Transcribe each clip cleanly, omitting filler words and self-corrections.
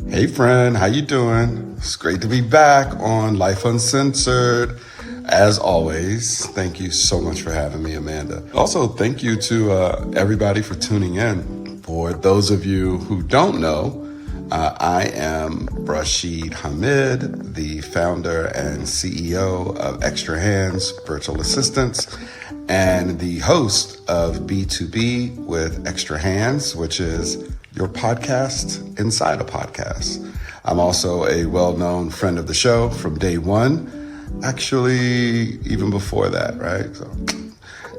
Hey friend, how you doing? It's great to be back on Life Uncensored. As always, thank you so much for having me, Amanda. Also, thank you to everybody for tuning in. For those of you who don't know, I am Rashid Hamid, the founder and CEO of Extra Hands Virtual Assistants and the host of B2B with Extra Hands, which is your podcast inside a podcast. I'm also a well-known friend of the show from day one. Actually, even before that, right? So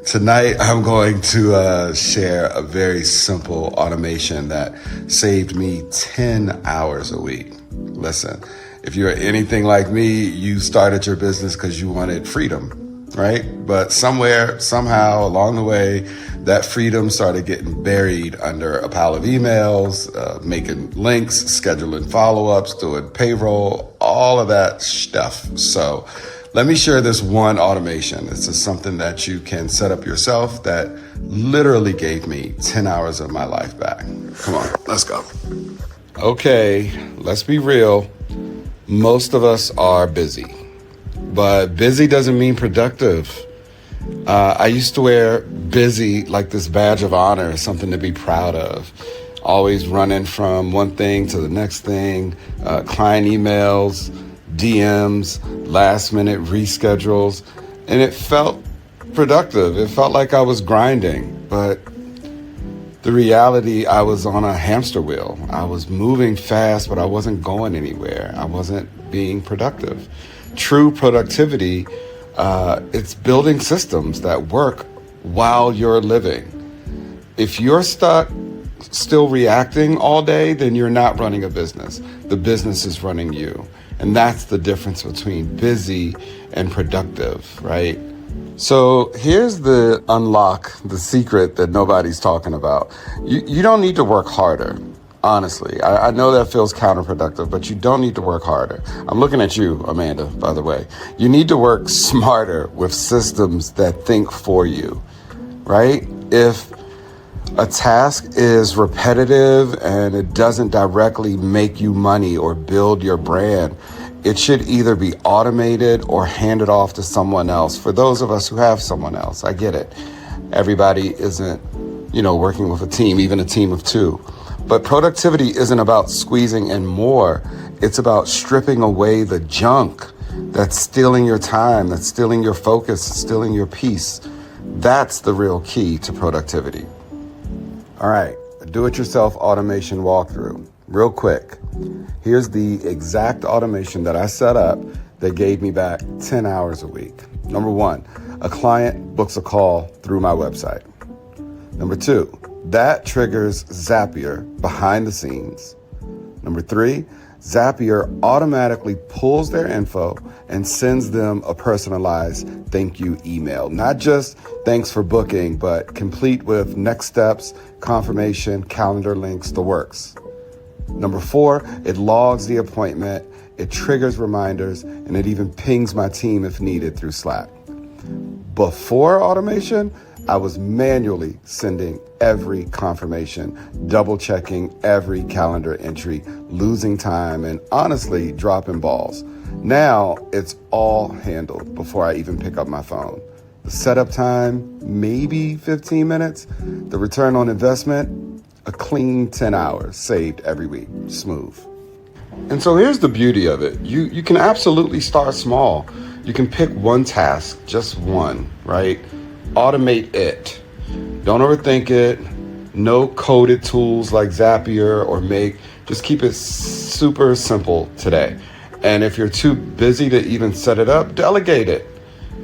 tonight, I'm going to share a very simple automation that saved me 10 hours a week. Listen, if you're anything like me, you started your business because you wanted freedom, right? But somewhere, somehow, along the way, that freedom started getting buried under a pile of emails, making links, scheduling follow-ups, doing payroll, all of that stuff. So let me share this one automation. It's just something that you can set up yourself that literally gave me 10 hours of my life back. Come on, let's go. Okay, let's be real. Most of us are busy, but busy doesn't mean productive. I used to wear busy like this badge of honor, something to be proud of. Always running from one thing to the next thing, client emails, DMs, last minute reschedules, and it felt productive. It felt like I was grinding, but the reality, I was on a hamster wheel. I was moving fast, but I wasn't going anywhere. I wasn't being productive. True productivity, it's building systems that work while you're living. If you're stuck still reacting all day, then you're not running a business. The business is running you. And that's the difference between busy and productive, right? So here's the unlock, the secret that nobody's talking about. You don't need to work harder. Honestly, I know that feels counterproductive, but you don't need to work harder. I'm looking at you, Amanda, by the way. You need to work smarter with systems that think for you, right? If a task is repetitive and it doesn't directly make you money or build your brand, it should either be automated or handed off to someone else. For those of us who have someone else, I get it. Everybody isn't, working with a team, even a team of two. But productivity isn't about squeezing in more. It's about stripping away the junk that's stealing your time, that's stealing your focus, stealing your peace. That's the real key to productivity. All right, a do-it-yourself automation walkthrough. Real quick, here's the exact automation that I set up that gave me back 10 hours a week. Number one, a client books a call through my website. Number two, that triggers Zapier behind the scenes. Number three, Zapier automatically pulls their info and sends them a personalized thank you email. Not just thanks for booking, but complete with next steps, confirmation, calendar links, the works. Number four, it logs the appointment, it triggers reminders, and it even pings my team if needed through Slack. Before automation, I was manually sending every confirmation, double checking every calendar entry, losing time, and honestly dropping balls. Now it's all handled before I even pick up my phone. The setup time, maybe 15 minutes. The return on investment, a clean 10 hours saved every week. Smooth. And so here's the beauty of it. You can absolutely start small. You can pick one task, just one, right? Automate it. Don't overthink it. No coded tools like Zapier or Make. Just keep it super simple today. And if you're too busy to even set it up, delegate it.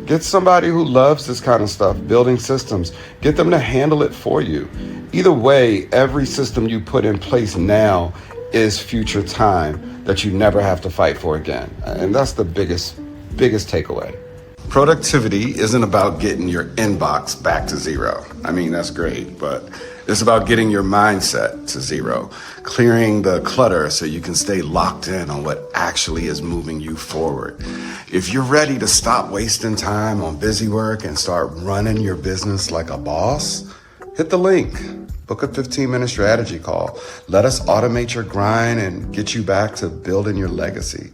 Get somebody who loves this kind of stuff, building systems. Get them to handle it for you. Either way, every system you put in place now is future time that you never have to fight for again. And that's the biggest takeaway. Productivity isn't about getting your inbox back to zero. I mean, that's great, but it's about getting your mindset to zero, clearing the clutter so you can stay locked in on what actually is moving you forward. If you're ready to stop wasting time on busy work and start running your business like a boss, hit the link. Book a 15-minute strategy call. Let us automate your grind and get you back to building your legacy.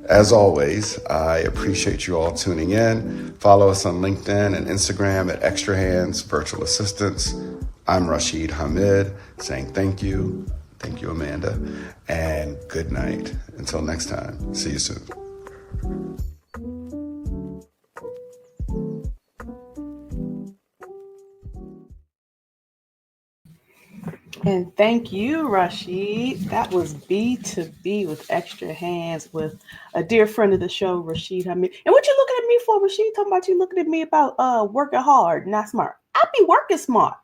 As always, I appreciate you all tuning in. Follow us on LinkedIn and Instagram at Extra Hands Virtual Assistants. I'm Rashid Hamid saying thank you. Thank you, Amanda. And good night. Until next time, see you soon. And thank you, Rashid. That was B2B with Extra Hands with a dear friend of the show, Rashid Hamid. And what you looking at me for, Rashid? Talking about you looking at me about working hard, not smart. I be working smart.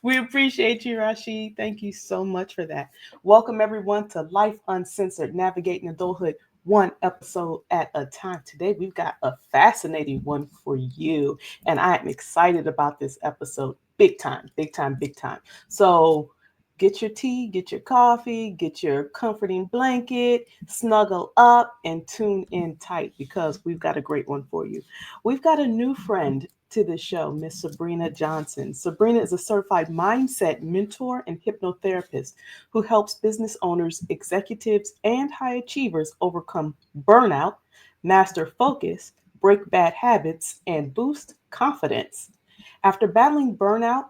We appreciate you, Rashid. Thank you so much for that. Welcome, everyone, to Life Uncensored, Navigating Adulthood, one episode at a time. Today, we've got a fascinating one for you, and I am excited about this episode. Big time, big time, big time. So, get your tea, get your coffee, get your comforting blanket, snuggle up, and tune in tight because we've got a great one for you. We've got a new friend to the show, Miss Sabrina Johnson. Sabrina is a certified mindset mentor and hypnotherapist who helps business owners, executives, and high achievers overcome burnout, master focus, break bad habits, and boost confidence. After battling burnout,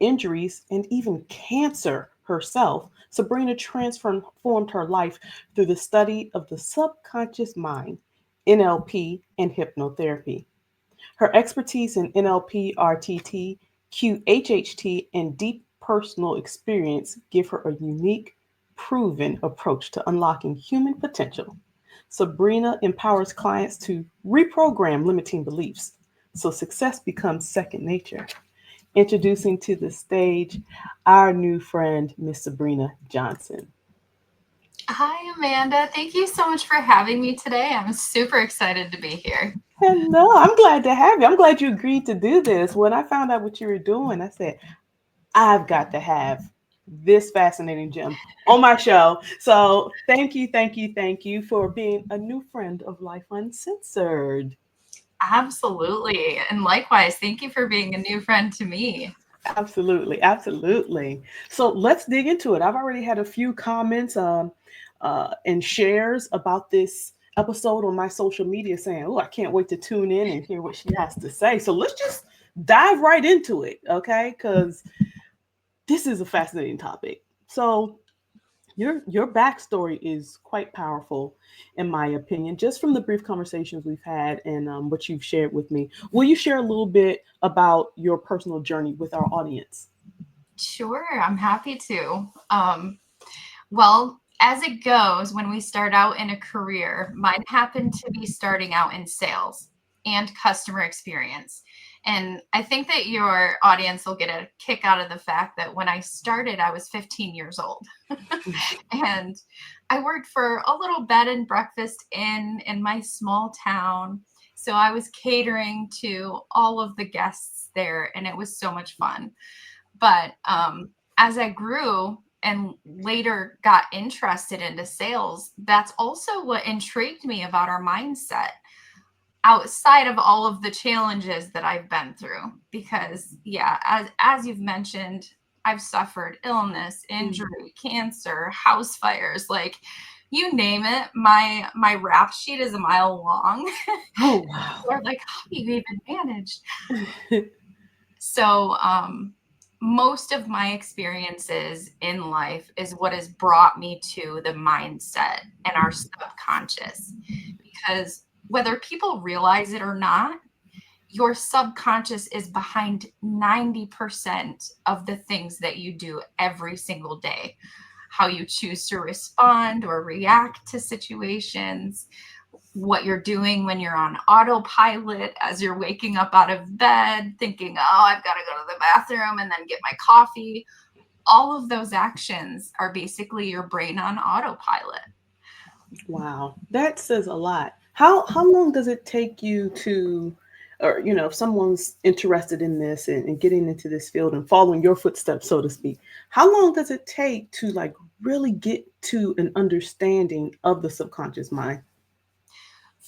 injuries, and even cancer herself, Sabrina transformed her life through the study of the subconscious mind, NLP, and hypnotherapy. Her expertise in NLP, RTT, QHHT, and deep personal experience give her a unique, proven approach to unlocking human potential. Sabrina empowers clients to reprogram limiting beliefs so success becomes second nature. Introducing to the stage our new friend, Miss Sabrina Johnson. Hi, Amanda. Thank you so much for having me today. I'm super excited to be here. Hello, I'm glad to have you. I'm glad you agreed to do this. When I found out what you were doing, I said, I've got to have this fascinating gem on my show. So thank you, thank you, thank you for being a new friend of Life Uncensored. Absolutely. And likewise, thank you for being a new friend to me. Absolutely, absolutely. So let's dig into it. I've already had a few comments and shares about this episode on my social media saying, oh, I can't wait to tune in and hear what she has to say. So let's just dive right into it, okay? Because this is a fascinating topic. So your backstory is quite powerful, in my opinion, just from the brief conversations we've had and what you've shared with me. Will you share a little bit about your personal journey with our audience? Sure, I'm happy to. Well, as it goes, when we start out in a career, mine happened to be starting out in sales and customer experience. And I think that your audience will get a kick out of the fact that when I started, I was 15 years old. And I worked for a little bed and breakfast in my small town. So I was catering to all of the guests there, and it was so much fun. But as I grew and later got interested into sales, that's also what intrigued me about our mindset outside of all of the challenges that I've been through. Because, yeah, as you've mentioned, I've suffered illness, injury, cancer, house fires, like you name it. My rap sheet is a mile long. Oh, wow. Or like, how do you even manage? So, most of my experiences in life is what has brought me to the mindset and our subconscious. Because whether people realize it or not, your subconscious is behind 90% of the things that you do every single day. How you choose to respond or react to situations, what you're doing when you're on autopilot as you're waking up out of bed, thinking, oh, I've got to go to the bathroom and then get my coffee. All of those actions are basically your brain on autopilot. Wow, that says a lot. How long does it take you to, or if someone's interested in this and getting into this field and following your footsteps, so to speak, how long does it take to really get to an understanding of the subconscious mind?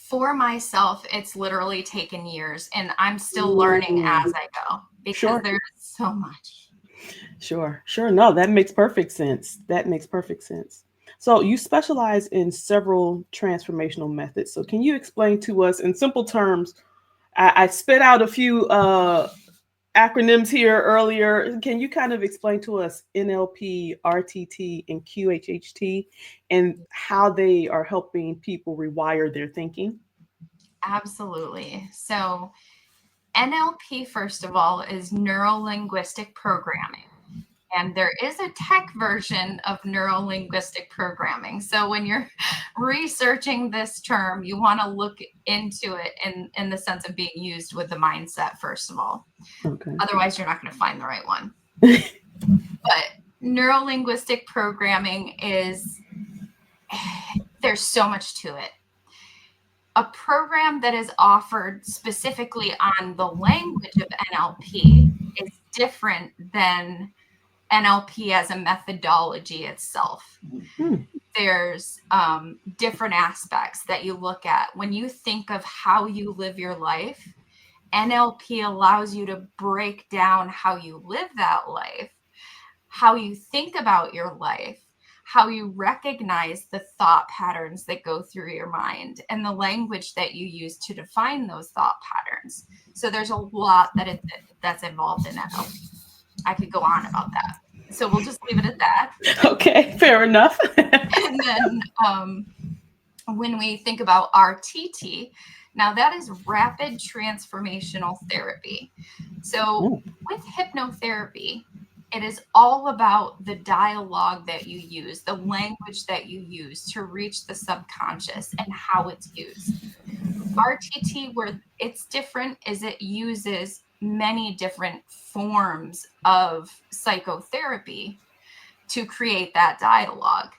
For myself, it's literally taken years, and I'm still learning as I go because Sure. there's so much. Sure. No, that makes perfect sense. So you specialize in several transformational methods. So can you explain to us in simple terms? I spit out a few acronyms here earlier. Can you kind of explain to us NLP, RTT, and QHHT and how they are helping people rewire their thinking? Absolutely. So NLP, first of all, is neuro-linguistic programming. And there is a tech version of neuro-linguistic programming. So when you're researching this term, you want to look into it in the sense of being used with the mindset, first of all. Okay. Otherwise, you're not going to find the right one. But neuro-linguistic programming is, there's so much to it. A program that is offered specifically on the language of NLP is different than NLP as a methodology itself. There's different aspects that you look at. When you think of how you live your life, NLP allows you to break down how you live that life, how you think about your life, how you recognize the thought patterns that go through your mind, and the language that you use to define those thought patterns. So there's a lot that's involved in NLP. I could go on about that. So we'll just leave it at that. Okay, fair enough. And then when we think about RTT, now that is rapid transformational therapy. So with hypnotherapy, it is all about the dialogue that you use, the language that you use to reach the subconscious and how it's used. RTT, where it's different, is it uses many different forms of psychotherapy to create that dialogue.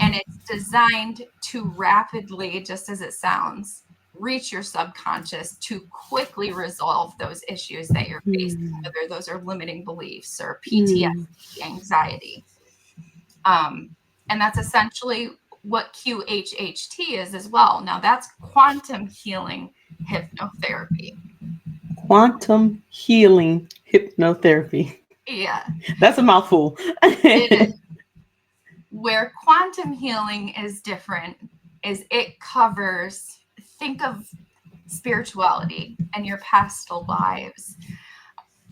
And it's designed to rapidly, just as it sounds, reach your subconscious to quickly resolve those issues that you're facing, whether those are limiting beliefs or PTSD, anxiety. And that's essentially what QHHT is as well. Now, that's quantum healing hypnotherapy. Quantum healing hypnotherapy. Yeah. That's a mouthful. It is. Where quantum healing is different is it covers, think of spirituality and your past lives.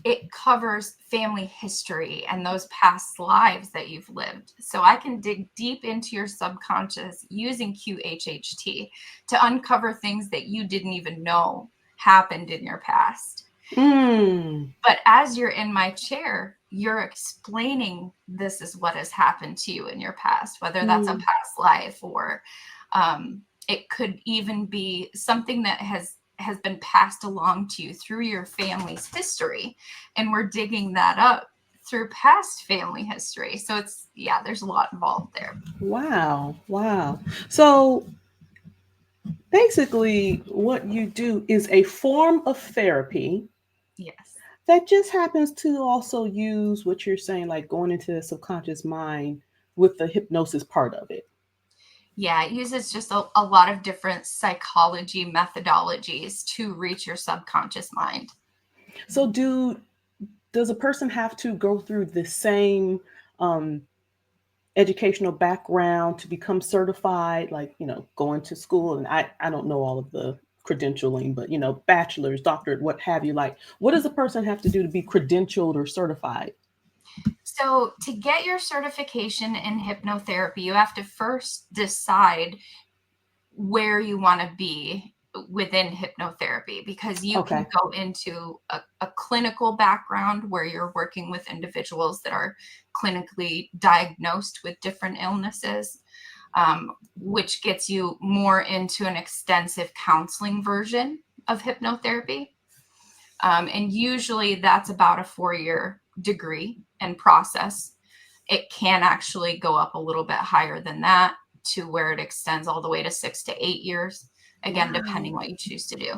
It covers family history and those past lives that you've lived. So I can dig deep into your subconscious using QHHT to uncover things that you didn't even know happened in your past. But as you're in my chair, you're explaining this is what has happened to you in your past, whether that's a past life or it could even be something that has been passed along to you through your family's history. And we're digging that up through past family history. So it's, yeah, there's a lot involved there. Wow. So basically what you do is a form of therapy. Yes. That just happens to also use what you're saying, like going into the subconscious mind with the hypnosis part of it. Yeah, it uses just a lot of different psychology methodologies to reach your subconscious mind. So does a person have to go through the same educational background to become certified, like, going to school? And I don't know all of the credentialing, but, bachelor's, doctorate, what have you. Like, what does a person have to do to be credentialed or certified? So to get your certification in hypnotherapy, you have to first decide where you want to be within hypnotherapy, because you can go into a clinical background where you're working with individuals that are clinically diagnosed with different illnesses, which gets you more into an extensive counseling version of hypnotherapy. And usually that's about a 4-year degree and process. It can actually go up a little bit higher than that to where it extends all the way to 6 to 8 years, again, depending what you choose to do.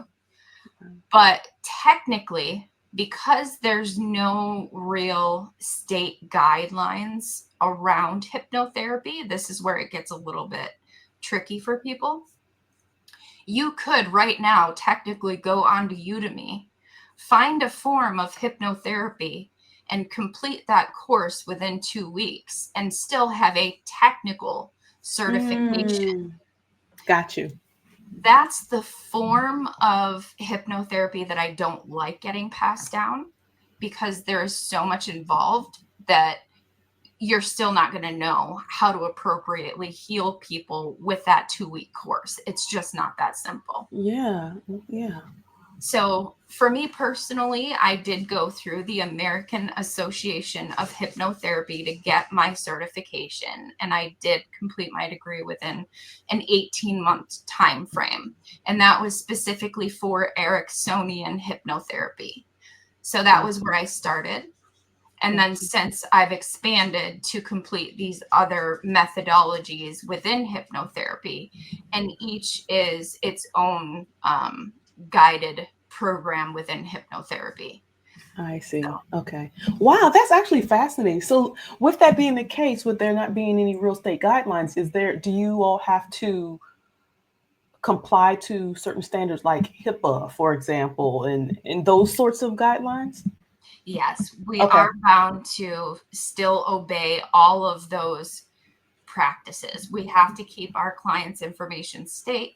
But technically, because there's no real state guidelines around hypnotherapy, this is where it gets a little bit tricky for people. You could right now technically go onto Udemy, find a form of hypnotherapy, and complete that course within 2 weeks and still have a technical certification. Got you. That's the form of hypnotherapy that I don't like getting passed down, because there is so much involved that you're still not going to know how to appropriately heal people with that 2-week course. It's just not that simple. Yeah. So for me personally, I did go through the American Association of Hypnotherapy to get my certification, and I did complete my degree within an 18-month time frame. And that was specifically for Ericksonian hypnotherapy. So that was where I started. And then since I've expanded to complete these other methodologies within hypnotherapy, and each is its own guided program within hypnotherapy. I see. Okay. Wow, that's actually fascinating. So with that being the case, with there not being any real state guidelines, do you all have to comply to certain standards like HIPAA, for example, and those sorts of guidelines? Yes, we Okay. are bound to still obey all of those practices. We have to keep our clients' information safe.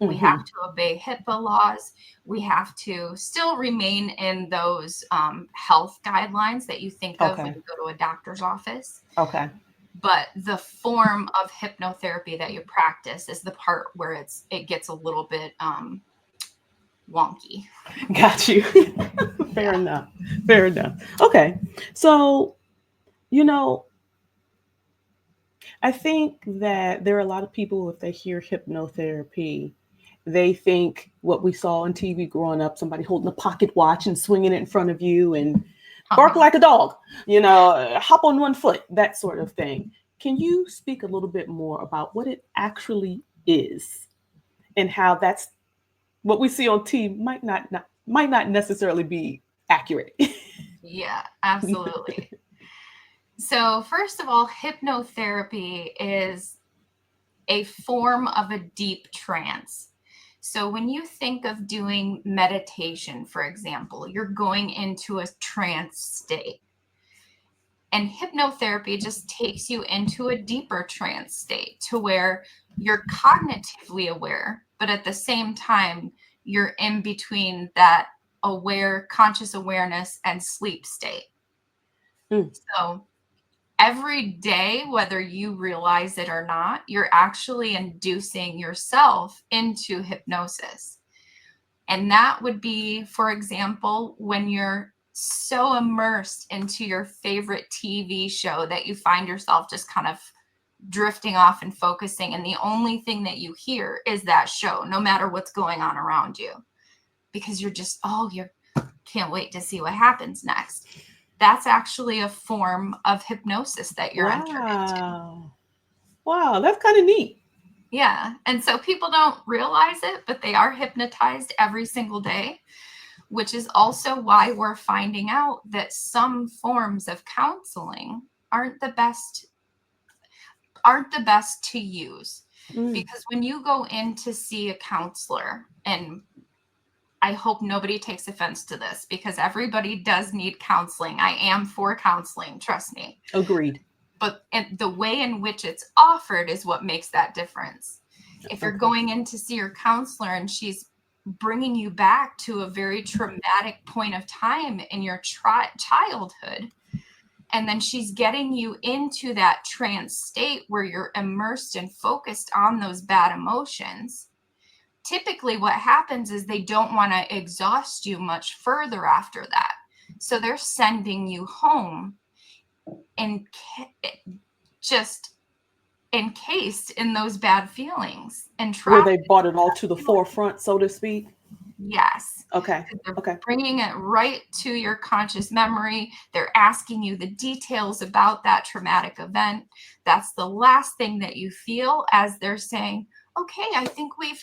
We have to obey HIPAA laws. We have to still remain in those health guidelines that you think of when you go to a doctor's office. Okay. But the form of hypnotherapy that you practice is the part where it gets a little bit wonky. Got you. Fair enough. Okay. So, I think that there are a lot of people, if they hear hypnotherapy, they think what we saw on TV growing up, somebody holding a pocket watch and swinging it in front of you and bark like a dog, hop on one foot, that sort of thing. Can you speak a little bit more about what it actually is and how that's what we see on TV might not necessarily be accurate? Yeah, absolutely. So first of all, hypnotherapy is a form of a deep trance. So when you think of doing meditation, for example, you're going into a trance state. And hypnotherapy just takes you into a deeper trance state to where you're cognitively aware, but at the same time, you're in between that conscious awareness and sleep state. So every day, whether you realize it or not, you're actually inducing yourself into hypnosis. And that would be, for example, when you're so immersed into your favorite TV show that you find yourself just kind of drifting off and focusing. And the only thing that you hear is that show, no matter what's going on around you, because you're just, you can't wait to see what happens next. That's actually a form of hypnosis that you're entered into. Wow, that's kind of neat. Yeah. And so people don't realize it, but they are hypnotized every single day, which is also why we're finding out that some forms of counseling aren't the best to use. Because when you go in to see a counselor, and I hope nobody takes offense to this, because everybody does need counseling. I am for counseling, trust me. Agreed. But the way in which it's offered is what makes that difference. If you're going in to see your counselor and she's bringing you back to a very traumatic point of time in your childhood, and then she's getting you into that trance state where you're immersed and focused on those bad emotions, typically what happens is they don't want to exhaust you much further after that. So they're sending you home and just encased in those bad feelings and where they brought it all to the forefront, so to speak. Yes. Okay. They're bringing it right to your conscious memory. They're asking you the details about that traumatic event. That's the last thing that you feel as they're saying, okay, I think we've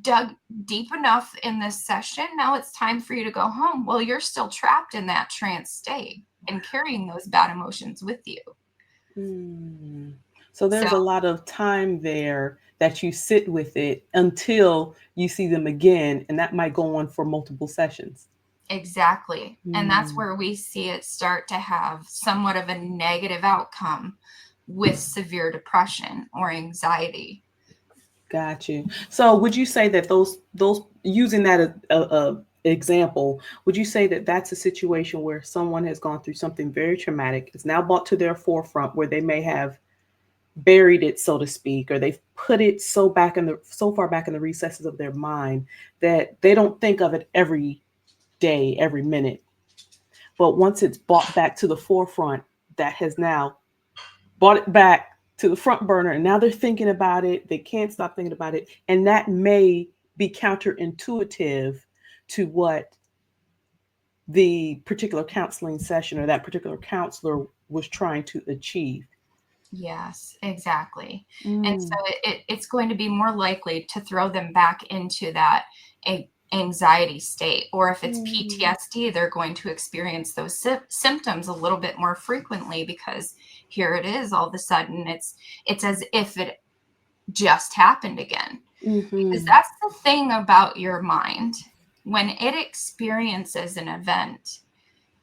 dug deep enough in this session. Now it's time for you to go home. Well, you're still trapped in that trance state and carrying those bad emotions with you. So So there's a lot of time there that you sit with it until you see them again, and that might go on for multiple sessions. exactly. And that's Mm, where we see it start to have somewhat of a negative outcome with severe depression or anxiety. got you. So would you say that those using that as a example, would you say that that's a situation where someone has gone through something very traumatic, is now brought to their forefront, where they may have buried it, so to speak, or they've put it so far back in the recesses of their mind that they don't think of it every day, every minute. But once it's brought back to the forefront, that has now brought it back to the front burner, and now they're thinking about it. They can't stop thinking about it, and that may be counterintuitive to what the particular counseling session or that particular counselor was trying to achieve. Yes, exactly. And so Mm, it's going to be more likely to throw them back into that anxiety state. Or if it's mm, PTSD, they're going to experience those symptoms a little bit more frequently, because here it is, all of a sudden it's as if it just happened again. Because mm-hmm. that's the thing about your mind. When it experiences an event,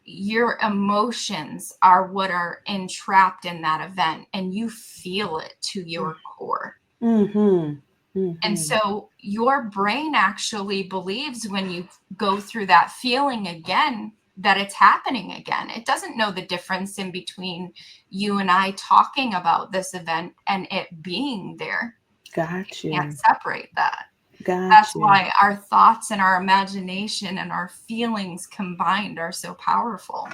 your emotions are what are entrapped in that event, and you feel it to your core. Mm-hmm. And Mm-hmm. so your brain actually believes, when you go through that feeling again, that it's happening again. It doesn't know the difference in between you and I talking about this event and it being there. Got Can't you. separate that. Got That's you. why our thoughts and our imagination and our feelings combined are so powerful.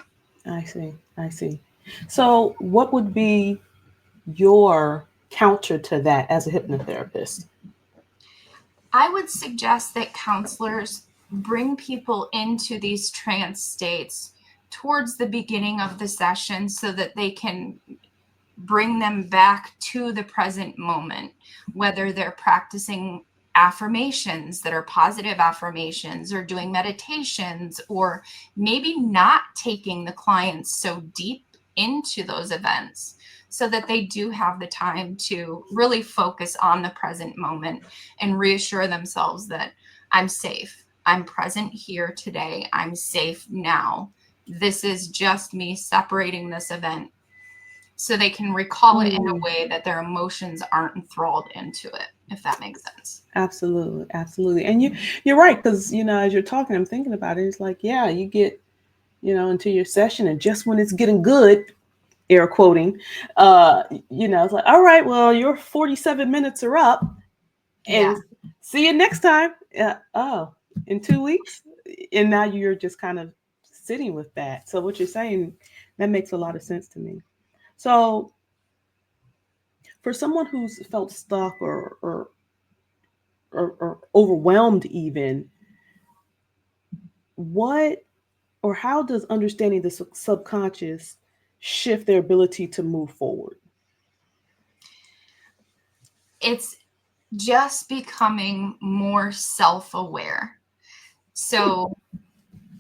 I see. I see. So, what would be your counter to that as a hypnotherapist? I would suggest that counselors bring people into these trance states towards the beginning of the session, so that they can bring them back to the present moment, whether they're practicing affirmations that are positive affirmations, or doing meditations, or maybe not taking the clients so deep into those events, so that they do have the time to really focus on the present moment and reassure themselves that I'm safe. I'm present here today. I'm safe now. This is just me separating this event, so they can recall it in a Mm, way that their emotions aren't enthralled into it, if that makes sense. absolutely, absolutely. And you're right, because as you're talking, I'm thinking about it. It's like, yeah, you get into your session, and just when it's getting good, air quoting, uh, it's like, all right, well, your 47 minutes are up, Yeah. and see you next time. Oh, in 2 weeks, and now you're just kind of sitting with that. So what you're saying, that makes a lot of sense to me. So for someone who's felt stuck or overwhelmed, even, what or how does understanding the subconscious shift their ability to move forward? It's just becoming more self aware. Hmm. So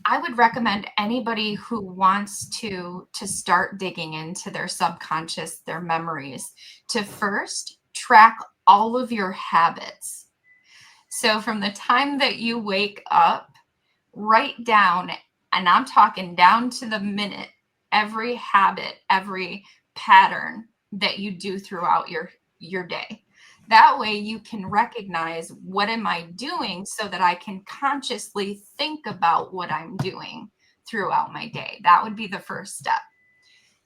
I would recommend anybody who wants to start digging into their subconscious, their memories, to first track all of your habits. So from the time that you wake up, write down, and I'm talking down to the minute, every habit, every pattern that you do throughout your day. That way you can recognize, what am I doing, so that I can consciously think about what I'm doing throughout my day. That would be the first step,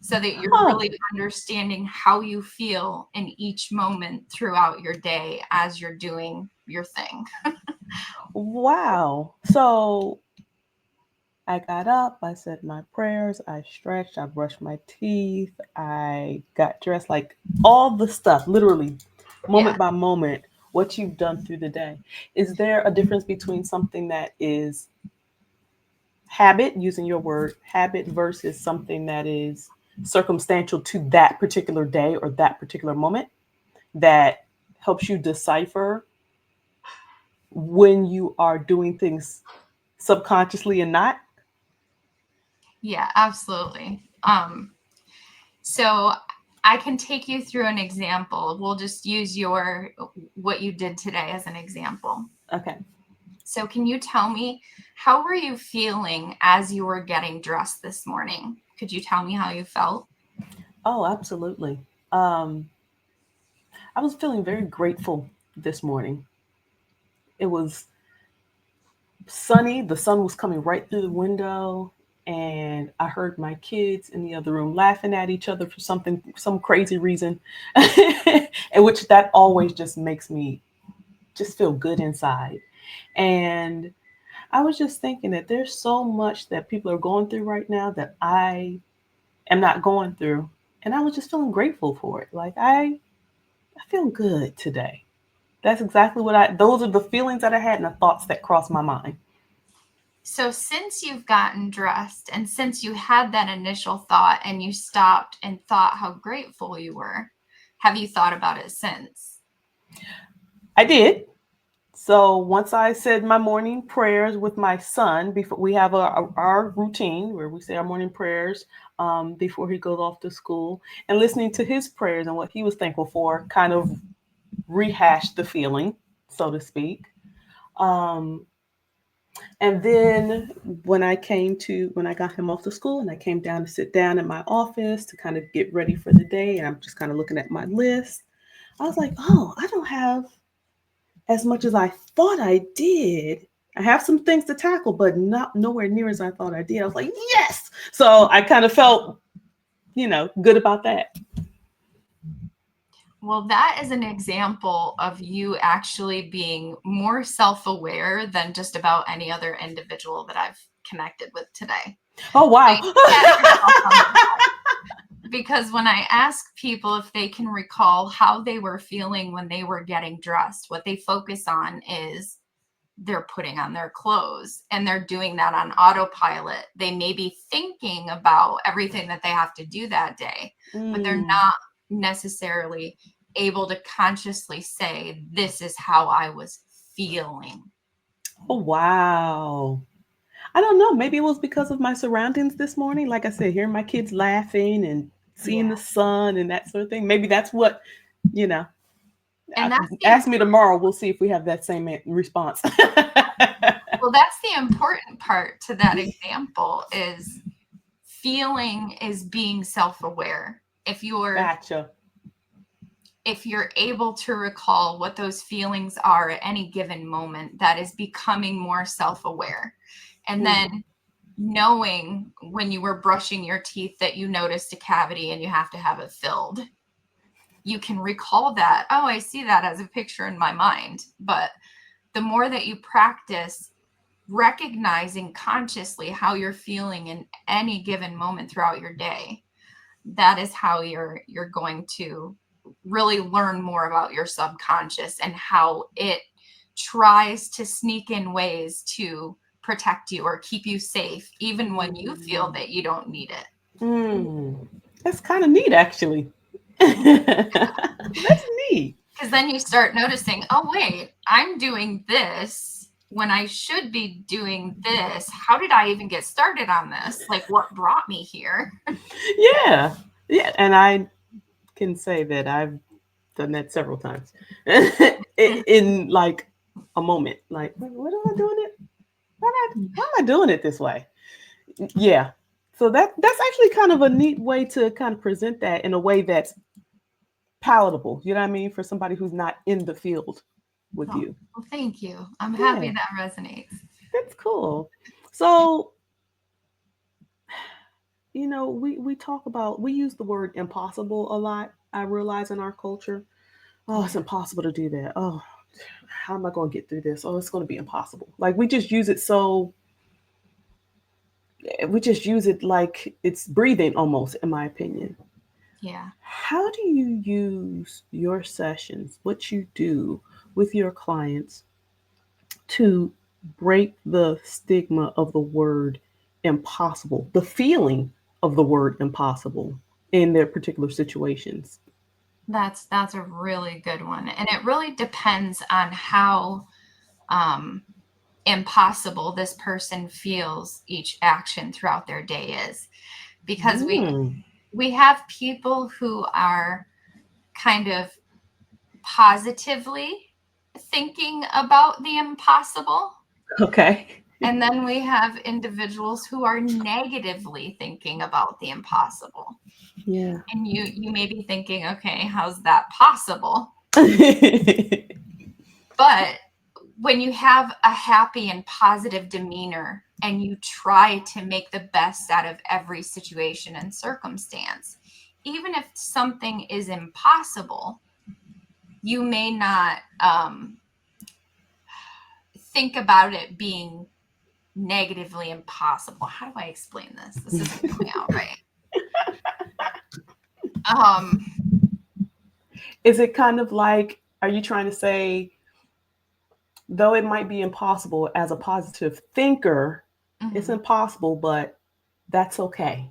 so that you're Huh. really understanding how you feel in each moment throughout your day as you're doing your thing. Wow. So I got up, I said my prayers, I stretched, I brushed my teeth, I got dressed, like all the stuff, literally Yeah. moment by moment, what you've done through the day. Is there a difference between something that is habit, using your word habit, versus something that is circumstantial to that particular day or that particular moment, that helps you decipher when you are doing things subconsciously and not? Yeah, absolutely. So I can take you through an example. We'll just use what you did today as an example. Okay. So can you tell me, how were you feeling as you were getting dressed this morning? Could you tell me how you felt? Oh, absolutely. I was feeling very grateful this morning. It was sunny. The sun was coming right through the window, and I heard my kids in the other room laughing at each other for some crazy reason, and which that always just makes me just feel good inside. And I was just thinking that there's so much that people are going through right now that I am not going through, and I was just feeling grateful for it. Like I feel good today. That's exactly those are the feelings that I had and the thoughts that crossed my mind. So since you've gotten dressed and since you had that initial thought and you stopped and thought how grateful you were, have you thought about it since? I did. So once I said my morning prayers with my son, before we have our routine where we say our morning prayers before he goes off to school, and listening to his prayers and what he was thankful for kind of rehashed the feeling, so to speak. Um, And then when I got him off to school and I came down to sit down in my office to kind of get ready for the day, and I'm just kind of looking at my list, I was like, oh, I don't have as much as I thought I did. I have some things to tackle, but not nowhere near as I thought I did. I was like, yes. So I kind of felt, good about that. Well, that is an example of you actually being more self-aware than just about any other individual that I've connected with today. Oh, wow. Because when I ask people if they can recall how they were feeling when they were getting dressed, what they focus on is they're putting on their clothes and they're doing that on autopilot. They may be thinking about everything that they have to do that day, but they're not necessarily able to consciously say, this is how I was feeling. Oh, wow. I don't know. Maybe it was because of my surroundings this morning. Like I said, hearing my kids laughing and seeing the sun and that sort of thing. Maybe that's what, And ask me tomorrow. We'll see if we have that same response. Well, that's the important part to that example is feeling is being self-aware. Gotcha. If you're able to recall what those feelings are at any given moment, that is becoming more self-aware. And then knowing when you were brushing your teeth that you noticed a cavity and you have to have it filled, you can recall that. Oh, I see that as a picture in my mind. But the more that you practice recognizing consciously how you're feeling in any given moment throughout your day, that is how you're going to really learn more about your subconscious and how it tries to sneak in ways to protect you or keep you safe, even when you feel that you don't need it. That's kind of neat, actually. That's neat. Because then you start noticing, oh, wait, I'm doing this when I should be doing this. How did I even get started on this? Like, what brought me here? Yeah. And I can say that I've done that several times in like a moment. Like, what am I doing it? How am I doing it this way? Yeah. So that's actually kind of a neat way to kind of present that in a way that's palatable. You know what I mean? For somebody who's not in the field with you. Well, thank you. I'm happy that resonates. That's cool. So, we use the word impossible a lot. I realize in our culture, oh, it's impossible to do that. Oh, how am I going to get through this? Oh, it's going to be impossible. Like we just use it like it's breathing almost, in my opinion. Yeah. How do you use your sessions, what you do with your clients to break the stigma of the word impossible, the feeling of the word impossible in their particular situations? That's a really good one. And it really depends on how impossible this person feels each action throughout their day is. Because we have people who are kind of positively thinking about the impossible. Okay. And then we have individuals who are negatively thinking about the impossible. Yeah. And you may be thinking, okay, how's that possible? But when you have a happy and positive demeanor and you try to make the best out of every situation and circumstance, even if something is impossible, you may not think about it being negatively impossible. How do I explain this? This isn't coming out right. Is it kind of like, are you trying to say, though it might be impossible as a positive thinker, it's impossible, but that's okay.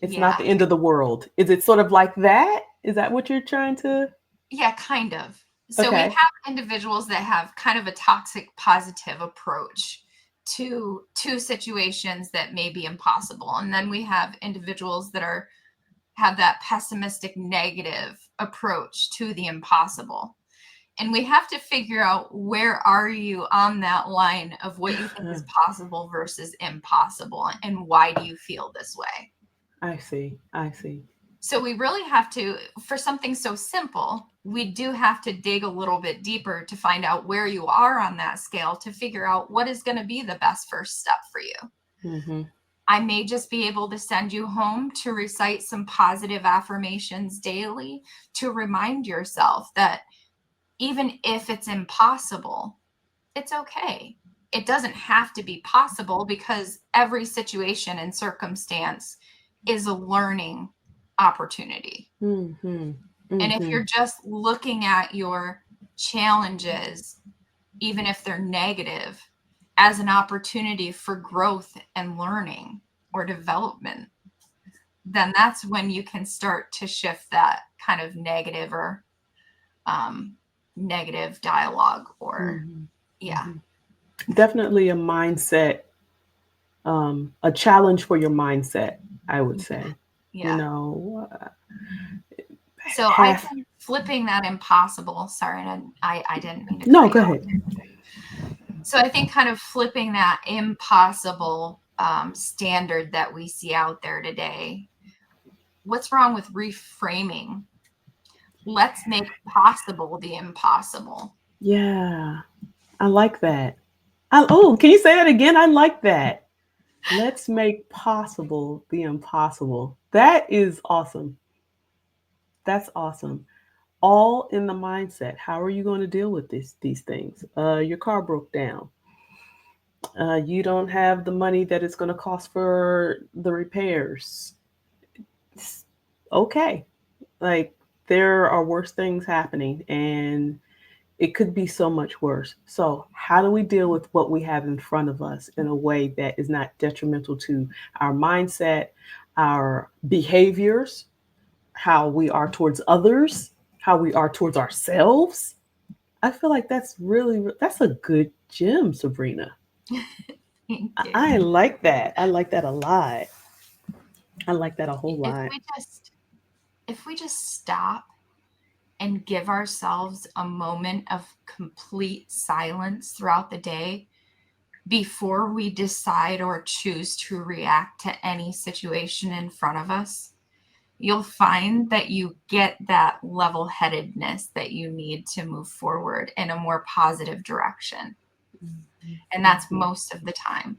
It's not the end of the world. Is it sort of like that? Is that what you're trying to? Yeah, kind of. So we have individuals that have kind of a toxic positive approach to situations that may be impossible. And then we have individuals that have that pessimistic negative approach to the impossible. And we have to figure out, where are you on that line of what you think is possible versus impossible, and why do you feel this way? I see. So we really have to, for something so simple, we do have to dig a little bit deeper to find out where you are on that scale, to figure out what is going to be the best first step for you. I may just be able to send you home to recite some positive affirmations daily to remind yourself that even if it's impossible, it's okay. It doesn't have to be possible, because every situation and circumstance is a learning opportunity. And if you're just looking at your challenges, even if they're negative, as an opportunity for growth and learning or development, then that's when you can start to shift that kind of negative or negative dialogue or Definitely a mindset, a challenge for your mindset, I would say. Yeah. You know, so I think flipping that impossible, sorry, I didn't mean to. No, go ahead. So I think kind of flipping that impossible standard that we see out there today. What's wrong with reframing? Let's make possible the impossible. Yeah, I like that. Can you say that again? I like that. Let's make possible the impossible. That is awesome. That's awesome. All in the mindset. How are you going to deal with these things? Your car broke down. You don't have the money that it's going to cost for the repairs. It's okay. Like, there are worse things happening, and it could be so much worse. So how do we deal with what we have in front of us in a way that is not detrimental to our mindset, our behaviors, how we are towards others, how we are towards ourselves? I feel like that's a good gem, Sabrina. I like that. I like that a lot. I like that a whole lot. If we just stop and give ourselves a moment of complete silence throughout the day before we decide or choose to react to any situation in front of us, you'll find that you get that level-headedness that you need to move forward in a more positive direction. And that's most of the time,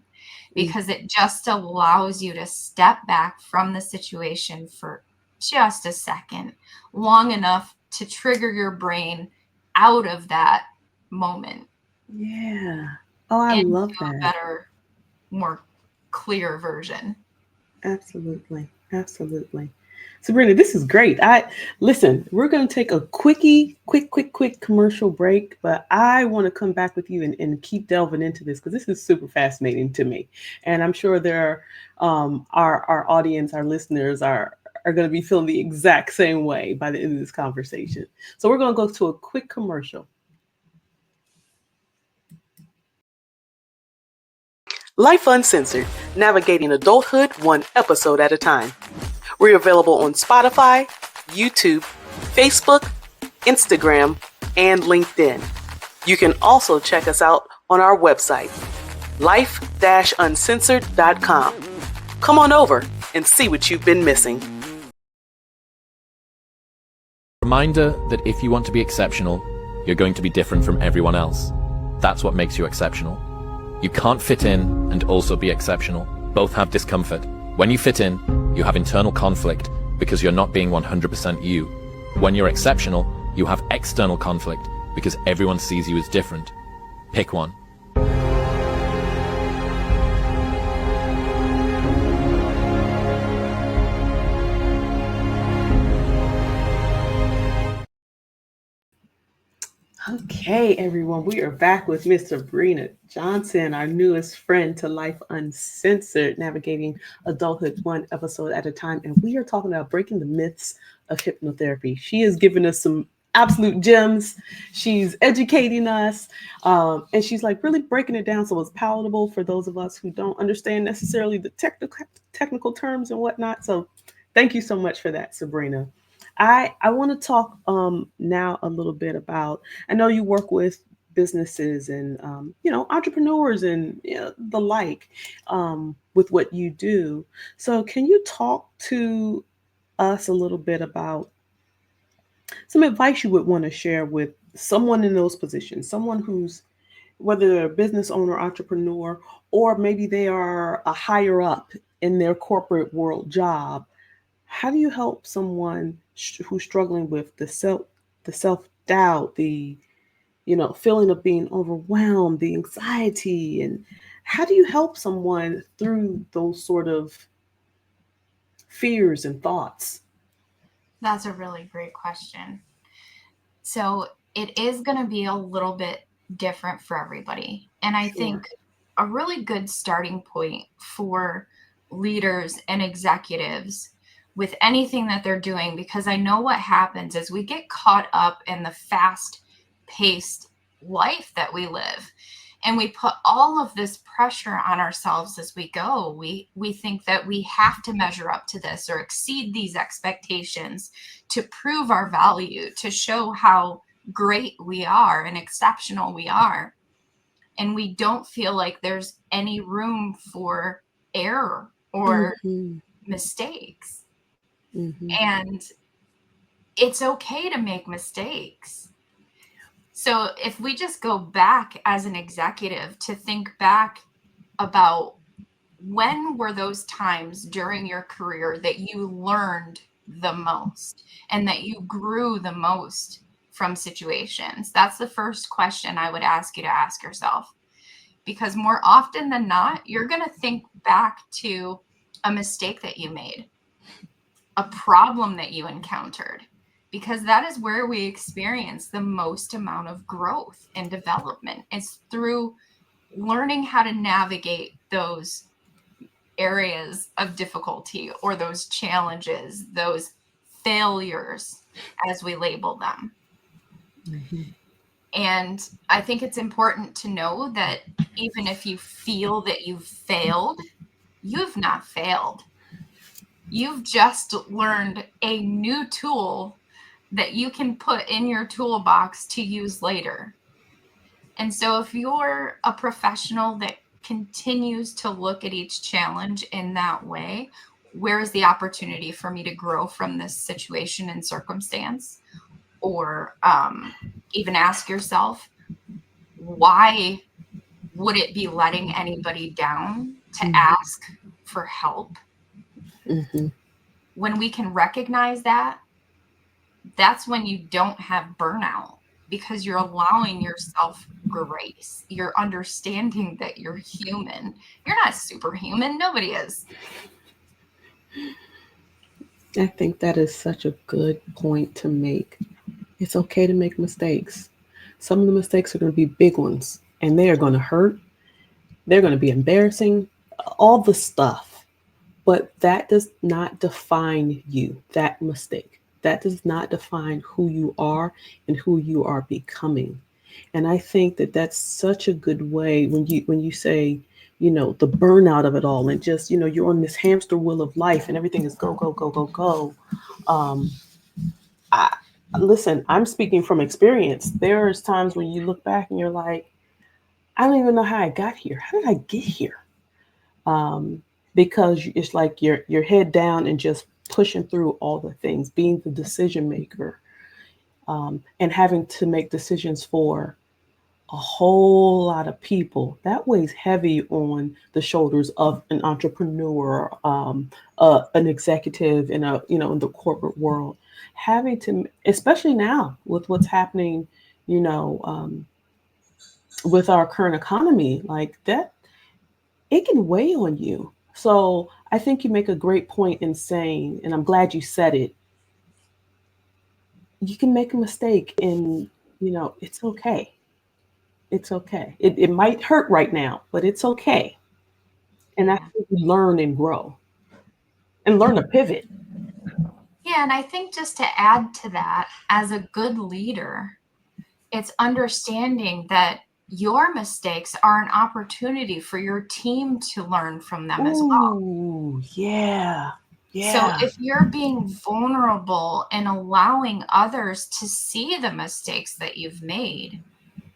because it just allows you to step back from the situation for just a second, long enough to trigger your brain out of that moment. Yeah. Oh, I love that. A better, more clear version. Absolutely. Sabrina, this is great. Listen, we're going to take a quick commercial break, but I want to come back with you and keep delving into this, because this is super fascinating to me. And I'm sure there are, our audience, our listeners are going to be feeling the exact same way by the end of this conversation. So we're going to go to a quick commercial. Life Uncensored, navigating adulthood one episode at a time. We're available on Spotify, YouTube, Facebook, Instagram, and LinkedIn. You can also check us out on our website, life-uncensored.com. Come on over and see what you've been missing. Reminder that if you want to be exceptional, you're going to be different from everyone else. That's what makes you exceptional. You can't fit in and also be exceptional. Both have discomfort. When you fit in, you have internal conflict because you're not being 100% you. When you're exceptional, you have external conflict because everyone sees you as different. Pick one. Okay, everyone, we are back with Miss Sabrina Johnson, our newest friend to Life Uncensored, navigating adulthood one episode at a time. And we are talking about breaking the myths of hypnotherapy. She has given us some absolute gems. She's educating us, and she's like really breaking it down so it's palatable for those of us who don't understand necessarily the technical terms and whatnot. So thank you so much for that, Sabrina. I want to talk now a little bit about, I know you work with businesses and, entrepreneurs and the like with what you do. So can you talk to us a little bit about some advice you would want to share with someone in those positions, someone who's, whether they're a business owner, entrepreneur, or maybe they are a higher up in their corporate world job? How do you help someone who's struggling with the self-doubt, the feeling of being overwhelmed, the anxiety, and how do you help someone through those sort of fears and thoughts? That's a really great question. So it is going to be a little bit different for everybody. And I think a really good starting point for leaders and executives with anything that they're doing, because I know what happens is we get caught up in the fast-paced life that we live. And we put all of this pressure on ourselves as we go. We think that we have to measure up to this or exceed these expectations to prove our value, to show how great we are and exceptional we are. And we don't feel like there's any room for error or mistakes. And it's okay to make mistakes. So if we just go back as an executive to think back about when were those times during your career that you learned the most and that you grew the most from situations, that's the first question I would ask you to ask yourself. Because more often than not, you're going to think back to a mistake that you made, a problem that you encountered, because that is where we experience the most amount of growth and development. It's through learning how to navigate those areas of difficulty or those challenges, those failures, as we label them. And I think it's important to know that even if you feel that you've failed, you've not failed. You've just learned a new tool that you can put in your toolbox to use later. And so if you're a professional that continues to look at each challenge in that way, where is the opportunity for me to grow from this situation and circumstance? Or even ask yourself, why would it be letting anybody down to ask for help? When we can recognize that, that's when you don't have burnout, because you're allowing yourself grace. You're understanding that you're human. You're not superhuman. Nobody is. I think that is such a good point to make. It's okay to make mistakes. Some of the mistakes are going to be big ones, and they are going to hurt. They're going to be embarrassing, all the stuff. But that does not define you, that mistake. That does not define who you are and who you are becoming. And I think that that's such a good way when you say the burnout of it all, and just, you're on this hamster wheel of life and everything is go, go, go, go, go. Um, I, Listen, I'm speaking from experience. There's times when you look back and you're like, I don't even know how I got here. How did I get here? Um, because it's like your head down and just pushing through all the things, being the decision maker, and having to make decisions for a whole lot of people. That weighs heavy on the shoulders of an entrepreneur, an executive in in the corporate world. Having to, especially now with what's happening, you know, um, with our current economy, like that, it can weigh on you. So I think you make a great point in saying, and I'm glad you said it. You can make a mistake, and it's okay. It's okay. It might hurt right now, but it's okay. And that's Yeah. how we learn and grow and learn to pivot. Yeah, and I think just to add to that, as a good leader, it's understanding that your mistakes are an opportunity for your team to learn from them as well. Ooh, yeah. So Yeah. if you're being vulnerable and allowing others to see the mistakes that you've made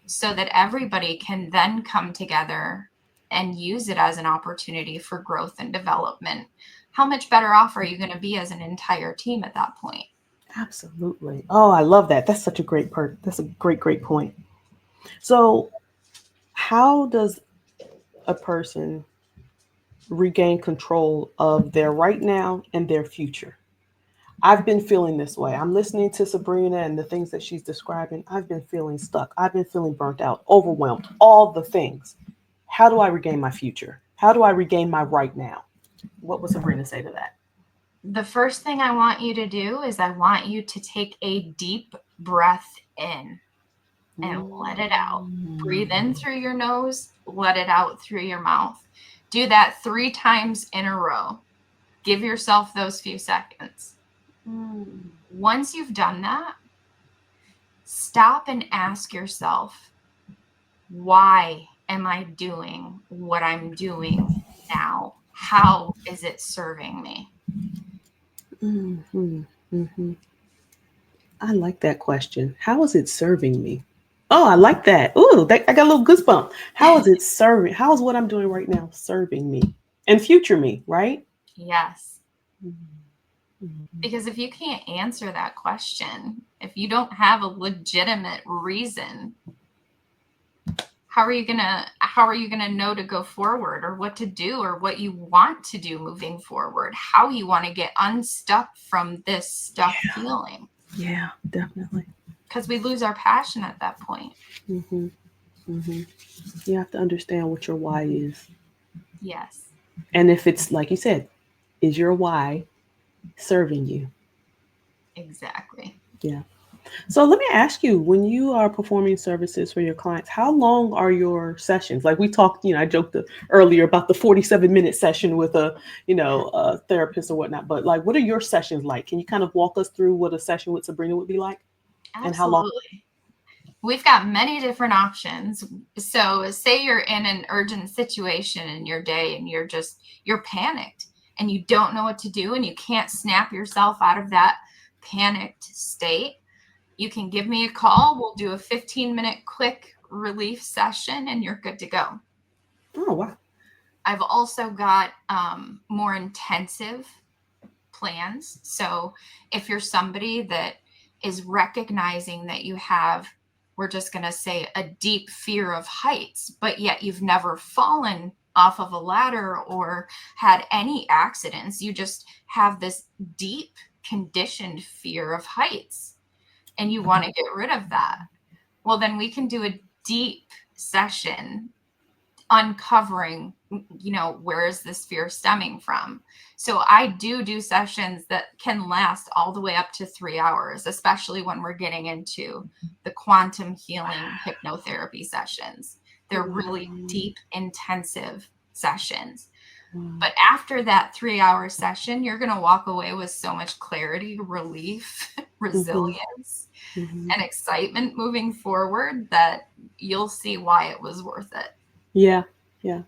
so that everybody can then come together and use it as an opportunity for growth and development, how much better off are you going to be as an entire team at that point? Absolutely. Oh, I love that. That's such a great part. That's a great, great point. So, how does a person regain control of their right now and their future? I've been feeling this way. I'm listening to Sabrina and the things that she's describing. I've been feeling stuck. I've been feeling burnt out, overwhelmed, all the things. How do I regain my future? How do I regain my right now? What would Sabrina say to that? The first thing I want you to do is I want you to take a deep breath in and let it out. Breathe in through your nose, let it out through your mouth. Do that 3 times in a row. Give yourself those few seconds. Once you've done that, stop and ask yourself, why am I doing what I'm doing now? How is it serving me? Mm-hmm. Mm-hmm. I like that question. How is it serving me? Oh, I like that. Ooh, I got a little goosebump. How is it serving? How is what I'm doing right now serving me and future me? Right? Yes. Mm-hmm. Because if you can't answer that question, if you don't have a legitimate reason, how are you gonna know to go forward or what to do or what you want to do moving forward? How you want to get unstuck from this stuck feeling? Yeah, definitely. Because we lose our passion at that point. Mm-hmm. Mm-hmm. You have to understand what your why is. Yes. And if it's like you said, is your why serving you? Exactly. Yeah. So let me ask you, when you are performing services for your clients, how long are your sessions? Like we talked, I joked earlier about the 47-minute session with a therapist or whatnot, but like, what are your sessions like? Can you kind of walk us through what a session with Sabrina would be like and how long? Absolutely. We've got many different options. So say you're in an urgent situation in your day and you're panicked and you don't know what to do and you can't snap yourself out of that panicked state. You can give me a call. We'll do a 15-minute quick relief session and you're good to go. Oh, wow. I've also got more intensive plans. So if you're somebody that is recognizing that you have, we're just going to say, a deep fear of heights, but yet you've never fallen off of a ladder or had any accidents, you just have this deep conditioned fear of heights and you want to get rid of that. Well, then we can do a deep session uncovering, where is this fear stemming from? So I do sessions that can last all the way up to 3 hours, especially when we're getting into the quantum healing hypnotherapy sessions. They're really deep, intensive sessions. But after that 3-hour session, you're going to walk away with so much clarity, relief, resilience, and excitement moving forward that you'll see why it was worth it. Yeah. Yeah.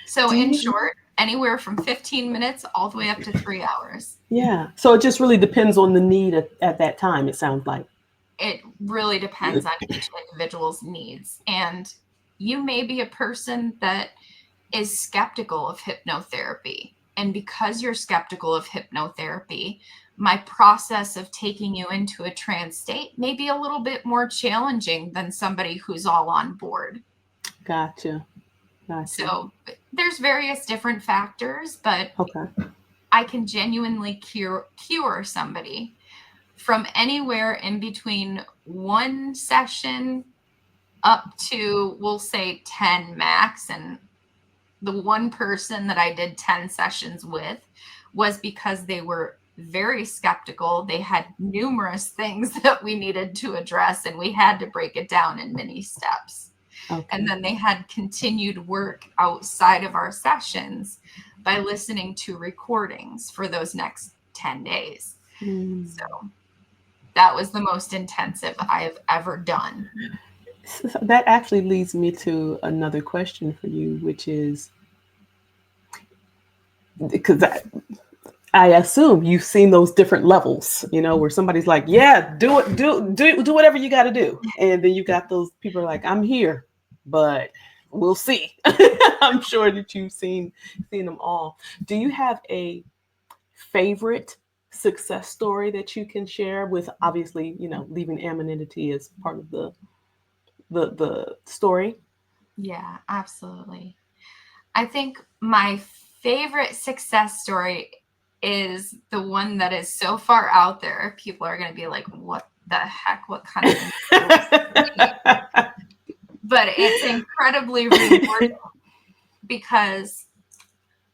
So Do in you- short, anywhere from 15 minutes all the way up to 3 hours. Yeah. So it just really depends on the need at that time, it sounds like. It really depends on each individual's needs. And you may be a person that is skeptical of hypnotherapy. And because you're skeptical of hypnotherapy, my process of taking you into a trance state may be a little bit more challenging than somebody who's all on board. Gotcha. So there's various different factors, but Okay. I can genuinely cure somebody from anywhere in between one session up to, we'll say, 10 max. And the one person that I did 10 sessions with was because they were very skeptical. They had numerous things that we needed to address, and we had to break it down in many steps. Okay. And then they had continued work outside of our sessions by listening to recordings for those next 10 days. So that was the most intensive I've ever done. So that actually leads me to another question for you, which is, because I assume you've seen those different levels, where somebody's like, yeah, do it, do whatever you got to do. And then you got those people are like, I'm here, but we'll see. I'm sure that you've seen them all. Do you have a favorite success story that you can share with, obviously, leaving anonymity as part of the story? Yeah, absolutely. I think my favorite success story is the one that is so far out there. People are going to be like, what the heck? What kind of but it's incredibly rewarding because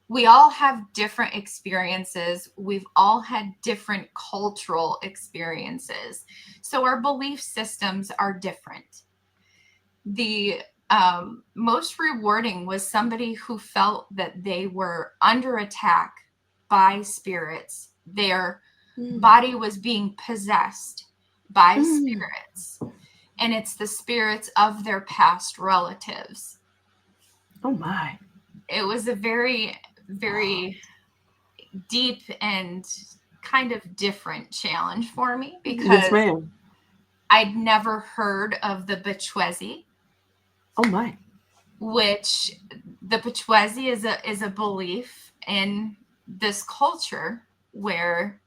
we all have different experiences. We've all had different cultural experiences. So our belief systems are different. The most rewarding was somebody who felt that they were under attack by spirits. Their body was being possessed by spirits, and it's the spirits of their past relatives. Oh my. It was a very, very deep and kind of different challenge for me because Yes, ma'am. I'd never heard of the Bachwezi. Oh my. Which the Bachwezi is a belief in this culture where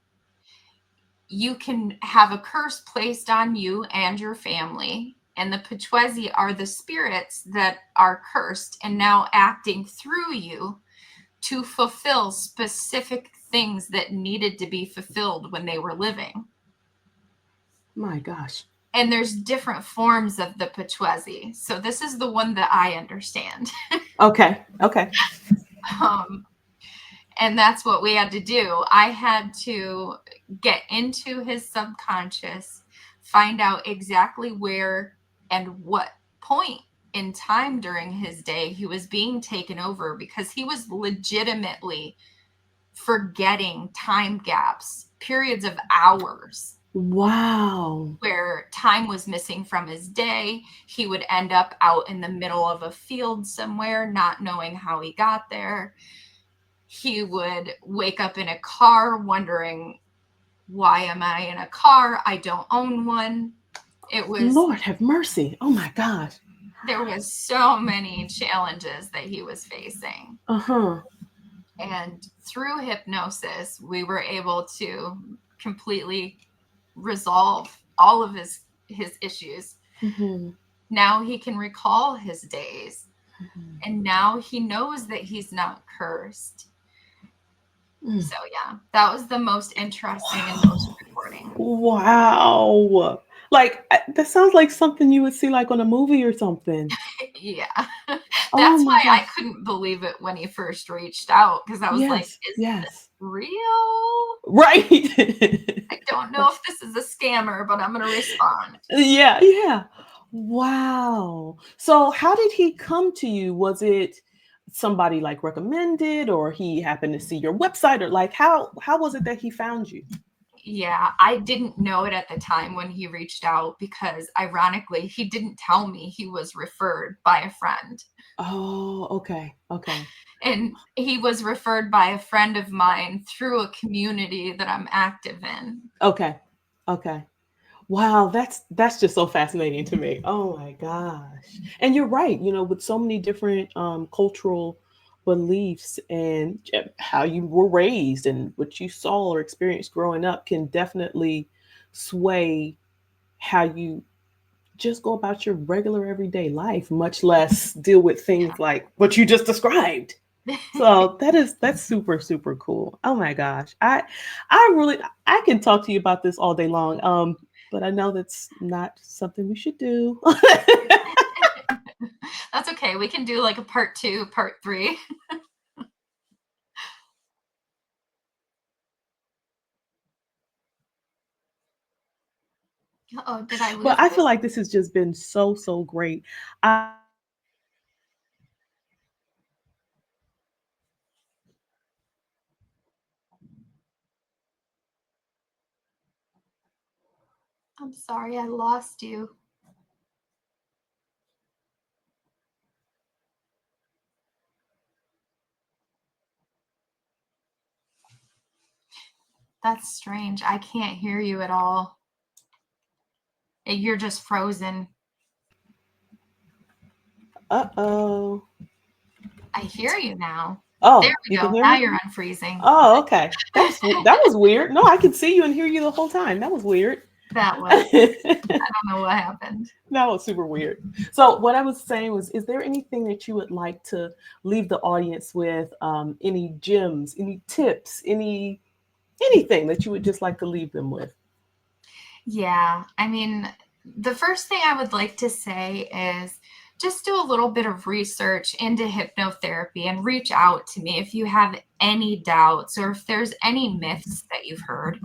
you can have a curse placed on you and your family, and the Bachwezi are the spirits that are cursed and now acting through you to fulfill specific things that needed to be fulfilled when they were living. My gosh. And there's different forms of the Bachwezi. So this is the one that I understand. Okay. And that's what we had to do. I had to get into his subconscious, find out exactly where and what point in time during his day he was being taken over, because he was legitimately forgetting time gaps, periods of hours. Wow. Where time was missing from his day. He would end up out in the middle of a field somewhere, not knowing how he got there. He would wake up in a car wondering, why am I in a car? I don't own one. It was, Lord have mercy. Oh my gosh. there was so many challenges that he was facing. Uh-huh. And through hypnosis, we were able to completely resolve all of his issues. Mm-hmm. Now he can recall his days, and now he knows that he's not cursed. So yeah, that was the most interesting and most rewarding. Wow. Like, that sounds like something you would see like on a movie or something. Yeah. Oh That's my why I gosh. couldn't believe it when he first reached out, because I was like, is this real? Right. I don't know if this is a scammer, but I'm going to respond. Yeah. Wow. So how did he come to you? Was it somebody like recommended, or he happened to see your website, or like how was it that he found you? Yeah, I didn't know it at the time when he reached out, because ironically, he didn't tell me he was referred by a friend. Oh, okay. And he was referred by a friend of mine through a community that I'm active in. Okay. Okay. Wow, that's just so fascinating to me. Oh my gosh. And you're right, with so many different cultural beliefs and how you were raised and what you saw or experienced growing up can definitely sway how you just go about your regular everyday life, much less deal with things like what you just described. So that's super super cool. Oh my gosh, I really I can talk to you about this all day long. But I know that's not something we should do. That's okay. We can do like a part 2, part 3. Oh, did I lose But I it? feel like this has just been so so great. I I'm sorry, I lost you. That's strange. I can't hear you at all. You're just frozen. uh-oh. I hear you now. There Oh, we you can go. hear Now me? you're unfreezing. Oh, okay. That was weird. No, I could see you and hear you the whole time. That was weird. That was, I don't know what happened. That was super weird. So what I was saying was, is there anything that you would like to leave the audience with? Any gems, any tips, anything that you would just like to leave them with? Yeah, I mean, the first thing I would like to say is just do a little bit of research into hypnotherapy and reach out to me if you have any doubts or if there's any myths that you've heard,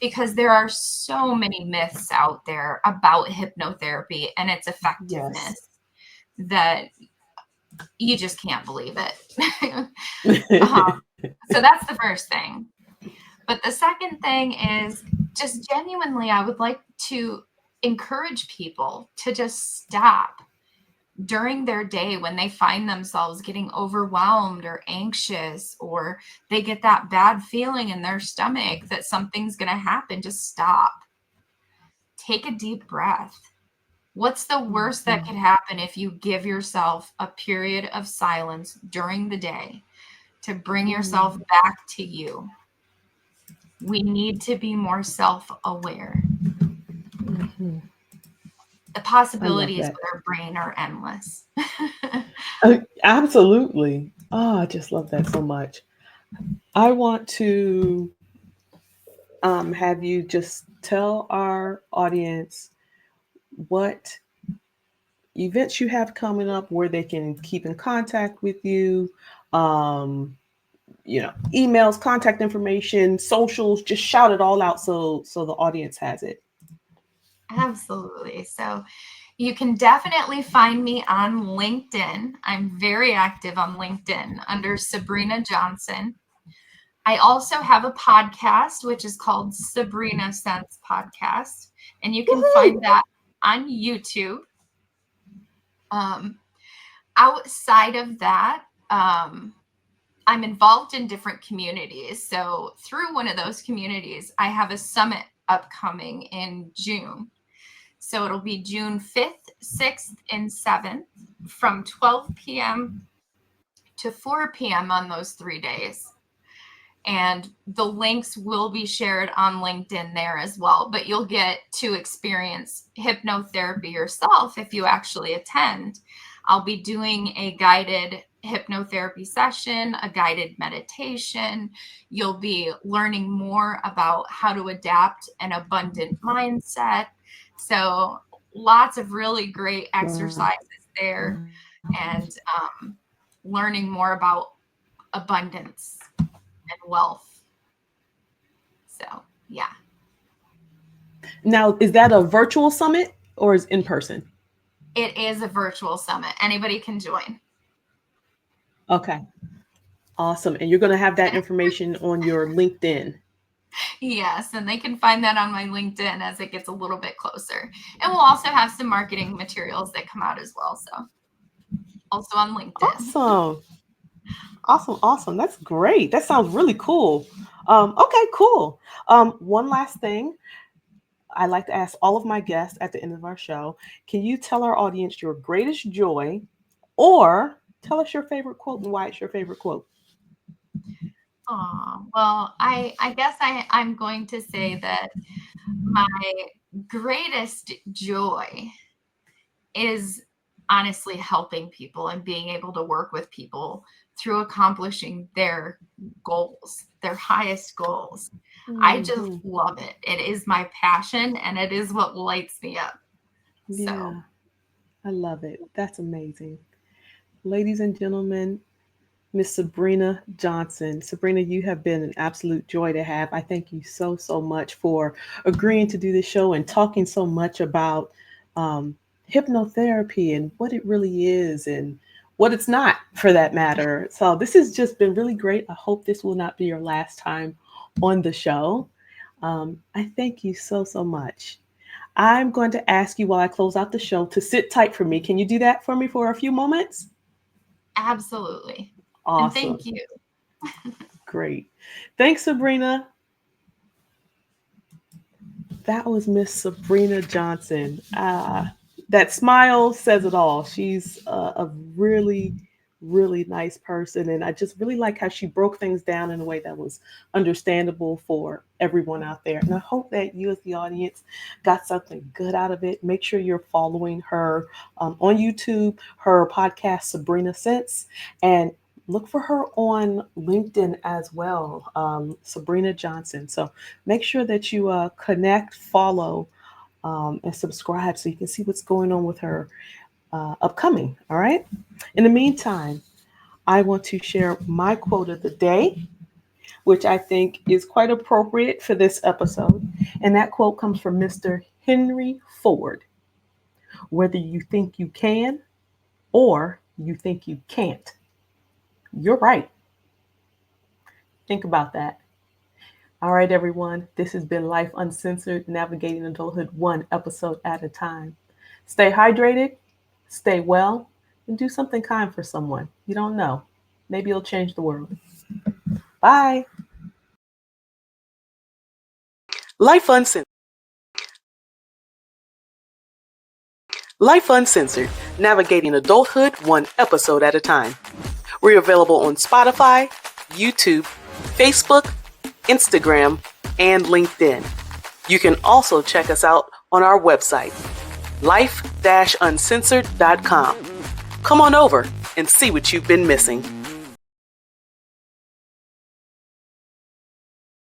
because there are so many myths out there about hypnotherapy and its Yes. effectiveness that you just can't believe it. So that's the first thing. But the second thing is just genuinely, I would like to encourage people to just stop during their day when they find themselves getting overwhelmed or anxious, or they get that bad feeling in their stomach that something's going to happen. Just stop. Take a deep breath. What's the worst that could happen if you give yourself a period of silence during the day to bring yourself back to you? We need to be more self-aware. Mhm. The I love possibilities that. with our brain are endless. Absolutely. Oh, I just love that so much. I want to have you just tell our audience what events you have coming up, where they can keep in contact with you, um, emails, contact information, socials. Just shout it all out so the audience has it. Absolutely. So you can definitely find me on LinkedIn. I'm very active on LinkedIn under Sabrina Johnson. I also have a podcast, which is called Sabrina Sense Podcast, and you can find that on YouTube. Um, Outside of that, I'm involved in different communities. So through one of those communities, I have a summit upcoming in June. So it'll be June 5th, 6th, and 7th from 12 p.m. to 4 p.m. on those 3 days. And the links will be shared on LinkedIn there as well. But you'll get to experience hypnotherapy yourself if you actually attend. I'll be doing a guided hypnotherapy session, a guided meditation. You'll be learning more about how to adapt an abundant mindset. So lots of really great exercises there, and learning more about abundance and wealth. So, yeah. Now, is that a virtual summit or is in person? It is a virtual summit. Anybody can join. Okay. Awesome. And you're going to have that information on your LinkedIn. Yes, and they can find that on my LinkedIn as it gets a little bit closer. And we'll also have some marketing materials that come out as well. So, also on LinkedIn. Awesome. Awesome, awesome. That's great. That sounds really cool. Okay, cool. One last thing. I like to ask all of my guests at the end of our show, can you tell our audience your greatest joy or tell us your favorite quote and why it's your favorite quote? Well, I guess I'm going to say that my greatest joy is honestly helping people and being able to work with people through accomplishing their goals, their highest goals. I just Mhm. love it. It is my passion and it is what lights me up. So Yeah, I love it. That's amazing. Ladies and gentlemen, Miss Sabrina Johnson. Sabrina, you have been an absolute joy to have. I thank you so, so much for agreeing to do this show and talking so much about um, hypnotherapy and what it really is and what it's not, for that matter. So, this has just been really great. I hope this will not be your last time on the show. I thank you so, so much. I'm going to ask you while I close out the show to sit tight for me. Can you do that for me for a few moments? absolutely. And Awesome. thank you. Great. Thanks, Sabrina. That was Miss Sabrina Johnson. That smile says it all. She's a really, really nice person. And I just really like how she broke things down in a way that was understandable for everyone out there. And I hope that you, as the audience, got something good out of it. Make sure you're following her on YouTube, her podcast, Sabrina Sense, and look for her on LinkedIn as well, Sabrina Johnson. So make sure that you connect, follow, and subscribe so you can see what's going on with her upcoming. All right. In the meantime, I want to share my quote of the day, which I think is quite appropriate for this episode. And that quote comes from Mr. Henry Ford. Whether you think you can or you think you can't, you're right. Think about that. All right, everyone. This has been Life Uncensored, navigating adulthood one episode at a time. Stay hydrated, stay well, and do something kind for someone. You don't know. Maybe it'll change the world. Bye. Life Uncensored. Life Uncensored, navigating adulthood one episode at a time. We're available on Spotify, YouTube, Facebook, Instagram, and LinkedIn. You can also check us out on our website, life-uncensored.com. Come on over and see what you've been missing.